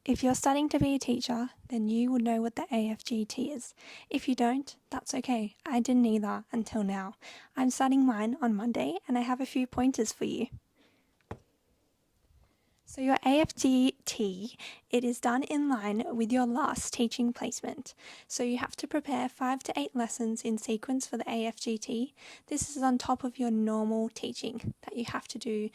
If you're studying to be a teacher, then you will know what the AfGT is. If you don't, that's okay. I didn't either until now. I'm starting mine on Monday and I have a few pointers for you. So your AfGT, it is done in line with your last teaching placement. So you have to prepare 5 to 8 lessons in sequence for the AfGT. This is on top of your normal teaching that you have to do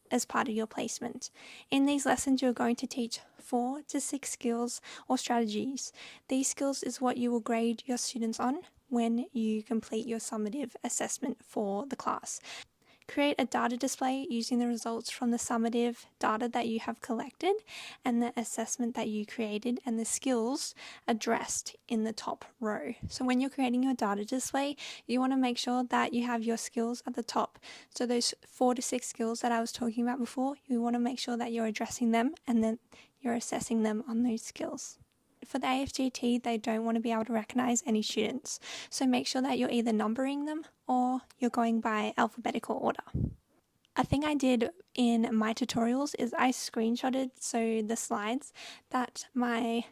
as part of your placement. In these lessons, you're going to teach 4 to 6 skills or strategies. These skills is what you will grade your students on when you complete your summative assessment for the class. Create a data display using the results from the summative data that you have collected and the assessment that you created and the skills addressed in the top row. So when you're creating your data display, you want to make sure that you have your skills at the top. So those 4 to 6 skills that I was talking about before, you want to make sure that you're addressing them and then you're assessing them on those skills. For the AfGT, they don't want to be able to recognize any students. So make sure that you're either numbering them or you're going by alphabetical order. A thing I did in my tutorials is I screenshotted the slides that my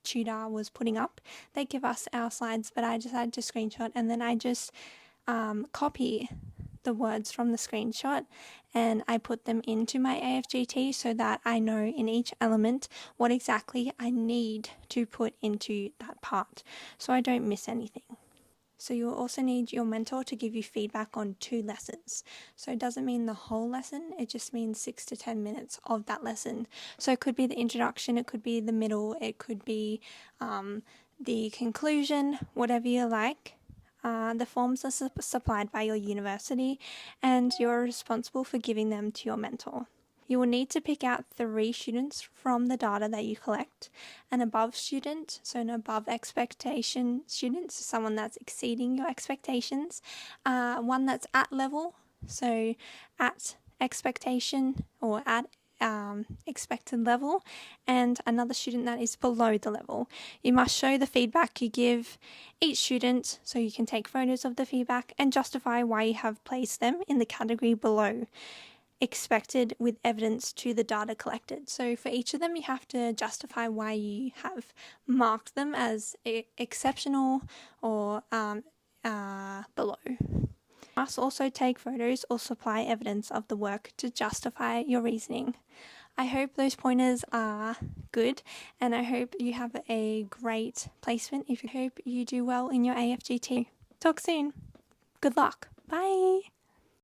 tutor was putting up. They give us our slides, but I decided to screenshot and then I just copy the words from the screenshot and I put them into my AfGT so that I know in each element what exactly I need to put into that part so I don't miss anything. So you'll also need your mentor to give you feedback on 2 lessons. So it doesn't mean the whole lesson, it just means 6 to 10 minutes of that lesson. So it could be the introduction, it could be the middle, it could be the conclusion, whatever you like. The forms are supplied by your university and you're responsible for giving them to your mentor. You will need to pick out 3 students from the data that you collect. An above student, so an above expectation student, so someone that's exceeding your expectations. One that's at level, so at expectation or at expected level, and another student that is below the level. You must show the feedback you give each student so you can take photos of the feedback and justify why you have placed them in the category below expected with evidence to the data collected. So for each of them you have to justify why you have marked them as exceptional or below. Must also take photos or supply evidence of the work to justify your reasoning. I hope those pointers are good and I hope you have a great placement. I hope you do well in your AfGT. Talk soon. Good luck. Bye.